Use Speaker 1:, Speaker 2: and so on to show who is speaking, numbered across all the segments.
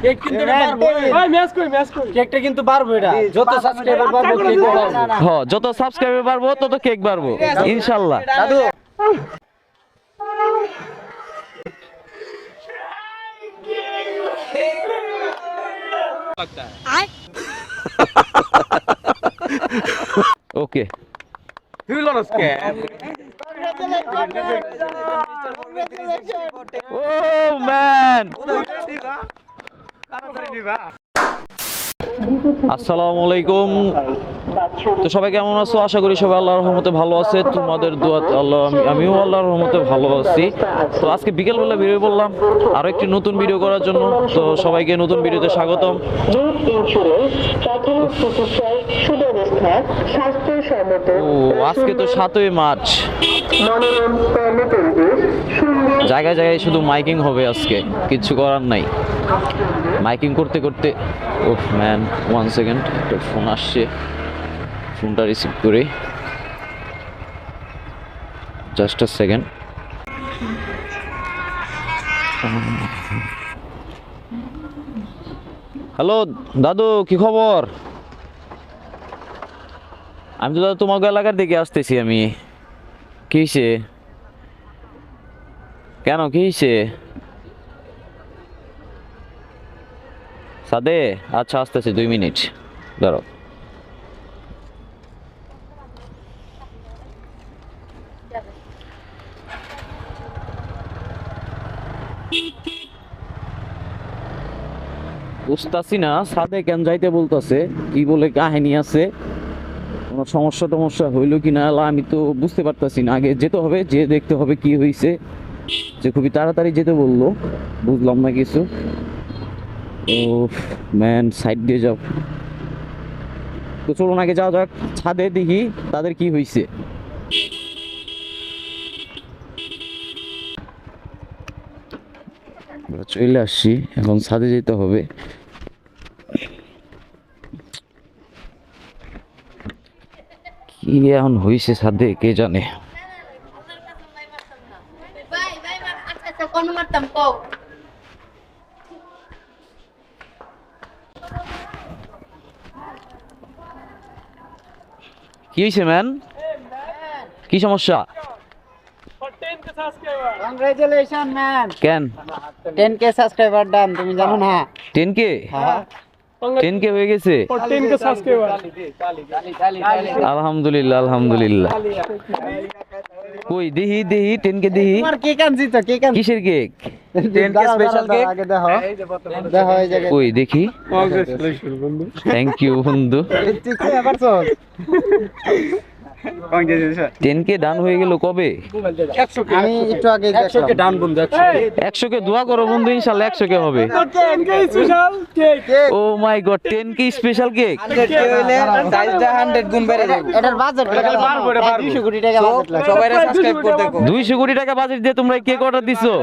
Speaker 1: Cake কিন্তু পারবো ভাই ম্যাচ কই কেকটা কিন্তু পারবো এটা যত সাবস্ক্রাইবার বাড়বে কেক বাড়বে
Speaker 2: হ্যাঁ যত সাবস্ক্রাইবার বাড়বো তত কেক বাড়বো ইনশাআল্লাহ
Speaker 1: দাদু
Speaker 2: ওকে ও ম্যান আসসালামু আলাইকুম। তো সবাই কেমন আছো? আশা করি সবাই আল্লাহর রহমতে ভালো আছে। তোমাদের দোয়াতে আল্লাহ আমিও আল্লাহর রহমতে ভালো আছি। তো আজকে বিকেলবেলা বেরিয়ে পড়লাম আরো একটি নতুন ভিডিও করার জন্য। তো সবাইকে নতুন ভিডিওতে স্বাগতম। ও আজকে তো 7ই মার্চ, জায়গায় জায়গায় শুধু মাইকিং হবে আজকে, কিচ্ছু করার নাই। মাইকিং করতে করতে ওহ ম্যান, 1 সেকেন্ড, একটা ফোন আসছে, ফোনটা রিসিভ করে জাস্ট আ সেকেন্ড। হ্যালো দাদু, কি খবর? আমি তো দাদু তোমাকে এলাকার দিকে আসতেছি আমি। কি হয়েছে? কেন কি হয়েছে? সাদে আচ্ছা আসতেছি, 2 মিনিট দাঁড়াও। বুঝতেছি না সাদে কেন যাইতে বলতেছে, কি বলে কাহিনী আছে, কোনো সমস্যা হইলো কিনা আমি তো বুঝতে পারতাছি না। আগে যেতে হবে, যে দেখতে হবে কি হয়েছে, যে খুবই তাড়াতাড়ি যেতে বললো, বুঝলাম না কিছু। ও ম্যান, সাইড দিয়ে যাও। তো চলুন আগে যাওয়া যাক ছাদে, দেখি তাদের কি হয়েছে। চলে আসছি, এখন ছাদে যেতে হবে। কি এখন হয়েছে ছাদে কে জানে। কি হয়েছে ম্যান? কি সমস্যা?
Speaker 1: কংগ্রাচুলেশন ম্যান,
Speaker 2: কেন
Speaker 1: 10k সাবস্ক্রাইবার ডান, তুমি জানো না?
Speaker 2: 10K?
Speaker 1: হ্যাঁ
Speaker 2: 10K হয়ে গেছে?
Speaker 3: 10k subscriber.
Speaker 2: আলহামদুলিল্লাহ আলহামদুলিল্লাহ। কই দেখি 10K দেখি।
Speaker 1: তোমার কেক আনছি তো, কেক আনছি।
Speaker 2: কিসের কেক?
Speaker 1: 10k special cake. আগে দেখো দেখো এই জায়গায়।
Speaker 2: কই দেখি।
Speaker 3: কংগ্রাচুলেশন বন্ধু।
Speaker 2: থ্যাংক ইউ বন্ধু।
Speaker 1: ঠিক আছে আবার চল।
Speaker 2: 10K ডান হয়ে গেল কবে?
Speaker 1: আমি একটু আগে 100k ডান বন্ধু,
Speaker 2: 100K দোয়া করো বন্ধু, ইনশাআল্লাহ 100K হবে।
Speaker 3: 10k special cake.
Speaker 2: Oh my god, 10K special cake.
Speaker 1: 100k হইলে সাইজটা 100 গুণ বেড়ে যাবে। এটার বাজেট পারবো, এটা 200 কোটি টাকা বাজেট লাগে। সবাই সাবস্ক্রাইব করতে কো।
Speaker 2: 200 কোটি টাকা বাজেট দিয়ে তোমরা কেক অর্ডার দিছো?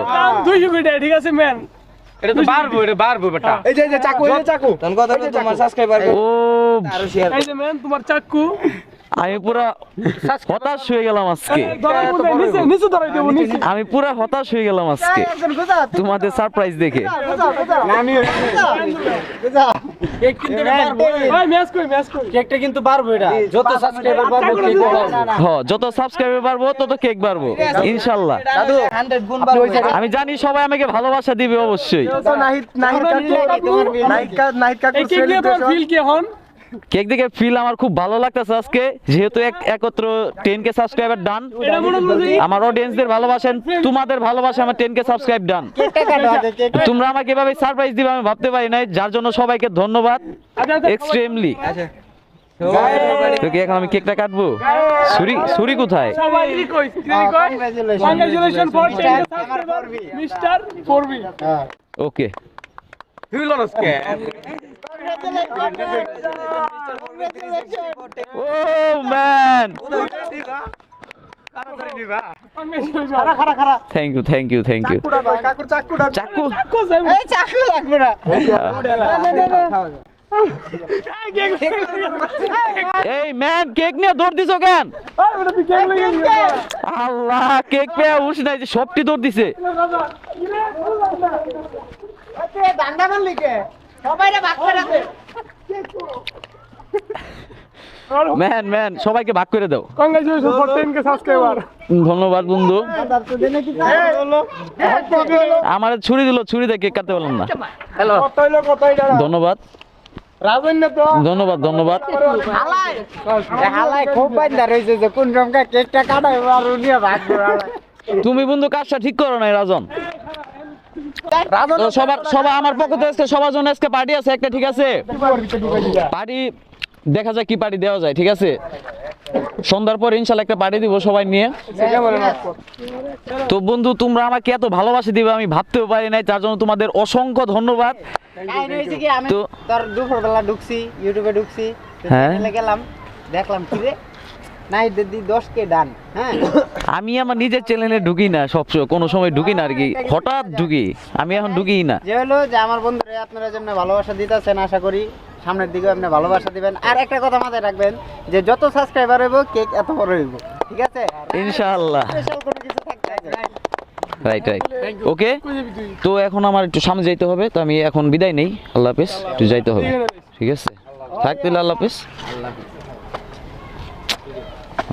Speaker 3: 200 কোটি টাকা, ঠিক আছে ম্যান।
Speaker 1: এটা তো পারবো বেটা। এই যে চাকু, এই যে চাকু। তখন কত তোমার সাবস্ক্রাইবার
Speaker 2: ও
Speaker 1: আরো শেয়ার।
Speaker 3: এই যে ম্যান তোমার চাকু।
Speaker 2: আমি পুরা হতাশ হয়ে গেলাম আজকে।
Speaker 3: নিচে ধরাই দেবো নিচে।
Speaker 2: আমি পুরা হতাশ হয়ে গেলাম আজকে তোমাদের সারপ্রাইজ দেখে।
Speaker 1: কেক কিন্তু পারবো
Speaker 3: ভাই ম্যাচ কই
Speaker 1: কেকটা কিন্তু পারবো এটা যত সাবস্ক্রাইবার বাড়বে কেক বাড়বে।
Speaker 2: হ্যাঁ যত সাবস্ক্রাইবার বাড়বো তত কেক বাড়বো ইনশাআল্লাহ।
Speaker 1: দাদু 100 গুণ বাড়বে।
Speaker 2: আমি জানি সবাই আমাকে ভালোবাসা দিবে অবশ্যই।
Speaker 3: এই কেক নিয়ে তোমার ফিল কি এখন?
Speaker 2: কেক দেখে ফিল আমার খুব ভালো লাগতেছে আজকে, যেহেতু একত্র 10K সাবস্ক্রাইবার ডান।
Speaker 3: এটা মনে মনে
Speaker 2: আমার অডিয়েন্সদের ভালোবাসেন, তোমাদের ভালোবাসা আমার 10K সাবস্ক্রাইব ডান।
Speaker 1: কেকটা কাটো আগে, কেক।
Speaker 2: তোমরা আমাকে এভাবে সারপ্রাইজ দিবে আমি ভাবতে পারি নাই, যার জন্য সবাইকে ধন্যবাদ এক্সট্রিমলি। তো কি এখন আমি কেকটা কাটবো? ছুরি কোথায়?
Speaker 3: সবাই কই congratulation for 10k subscriber mister 4B।
Speaker 2: Okay oh man, thank you চাকু।
Speaker 1: এই চাকু লাগবে না।
Speaker 2: এই ম্যান, কেক নিয়ে দৌড় দিছো কেন? আল্লাহ, কেক পেয়ে উস নাই যে সবটি দৌড় দিছে। ম্যান ম্যান সবাইকে ভাগ করে দাও।
Speaker 3: Congratulation for 10K subscriber.
Speaker 2: ধন্যবাদ বন্ধু। আমার ছুরি দিল, ছুরি দিয়ে কেক কাটতে পারলাম না।
Speaker 1: হ্যালো
Speaker 3: কত হইলো কত হইলো?
Speaker 2: ধন্যবাদ
Speaker 3: রাজন্য তো
Speaker 2: ধন্যবাদ ধন্যবাদ।
Speaker 1: হালাই খুব বান্দা রইছে যে কোন রকম কেকটা কাটাইবো আর উনিও ভাগবো হালাই।
Speaker 2: তুমি বন্ধু কাজটা ঠিক করো নাই রাজন। তো সবার আমার পক্ষ থেকে আজকে সবার জন্য আজকে পার্টি আছে একটা, ঠিক আছে? পার্টি দেখা যায় কি পার্টি দেওয়া যায়, ঠিক আছে? সন্ধ্যার পর ইনশাল্লাহ একটা পার্টি দিব সবাই নিয়ে। তো বন্ধু তোমরা আমাকে এত ভালোবাসা দিবে আমি ভাবতেও পারি নাই, তার জন্য তোমাদের অসংখ্য ধন্যবাদ।
Speaker 1: কাহিনী হইছে কি আমি
Speaker 2: তো
Speaker 1: তোর দুপুরবেলা ঢুকছি ইউটিউবে ঢুকছি
Speaker 2: হ্যাঁ।
Speaker 1: চ্যানেলে গেলাম দেখলাম কি রে নাই দিদি 10K ডান। হ্যাঁ
Speaker 2: আমি আমার নিজের চ্যানেলে ঢুকি না, সবসময় কোনো সময় ঢুকি না আর কি, হঠাৎ ঢুকি, আমি এখন ঢুকি না।
Speaker 1: যে হলো যে আমার বন্ধুরা আপনারা যেমন ভালোবাসা দিতেছেন, আশা করি সামনের দিকে আপনি ভালোবাসা দিবেন। আর একটা কথা মাথায় রাখবেন যে যত সাবস্ক্রাইবার হইব কেক এত বড় হইব, ঠিক আছে?
Speaker 2: ইনশাআল্লাহ।
Speaker 1: স্পেশাল কোনো কিছু থাকতে হবে।
Speaker 2: Right right okay. তো এখন আমার একটু সামনে যাইতে হবে, তো আমি এখন বিদায় নেই। আল্লাহ হাফেজ, একটু যাইতে হবে, ঠিক আছে? থাক তাহলে, আল্লাহ হাফেজ।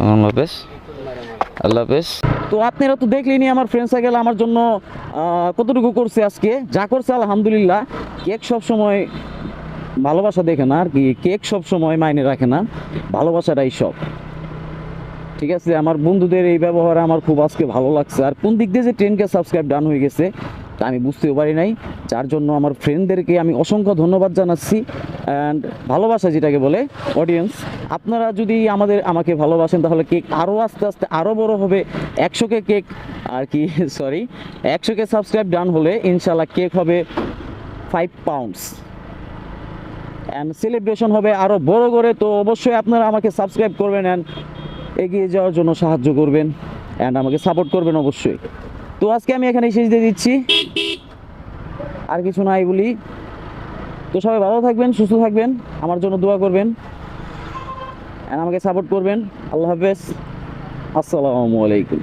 Speaker 2: আল্লাহ হাফেজ, আল্লাহ হাফেজ। তো আপনারা তো দেখলেনি আমার ফ্রেন্ড সার্কেল আমার জন্য কতটুকু করছে আজকে, যা করছে আলহামদুলিল্লাহ। কেক সব সময় ভালোবাসা দেখে না আর কি, কেক সব সময় মাইনে রাখে না, ভালোবাসাটাই সব, ঠিক আছে? আমার বন্ধুদের এই ব্যবহার আমার খুব আজকে ভালো লাগছে। আর কোন দিক দিয়ে যে 10K সাবস্ক্রাইব ডান হয়ে গেছে তা আমি বুঝতেও পারি নাই, যার জন্য আমার ফ্রেন্ডদেরকে আমি অসংখ্য ধন্যবাদ জানাচ্ছি। অ্যান্ড ভালোবাসা যেটাকে বলে অডিয়েন্স, আপনারা যদি আমাকে ভালোবাসেন তাহলে কেক আরও আস্তে আস্তে আরও বড় হবে। 100K কেক আর কি, সরি 100K সাবস্ক্রাইব ডান হলে ইনশাল্লাহ কেক হবে 5 পাউন্ডস অ্যান্ড সেলিব্রেশন হবে আরও বড় করে। তো অবশ্যই আপনারা আমাকে সাবস্ক্রাইব করবেন অ্যান্ড এগিয়ে যাওয়ার জন্য সাহায্য করবেন অ্যান্ড আমাকে সাপোর্ট করবেন অবশ্যই। তো আজকে আমি এখানেই শেষ দিয়ে দিচ্ছি, আর কিছু নাই বলি। তো সবাই ভালো থাকবেন, সুস্থ থাকবেন, আমার জন্য দোয়া করবেন অ্যান্ড আমাকে সাপোর্ট করবেন। আল্লাহ হাফেজ, আসসালামু আলাইকুম।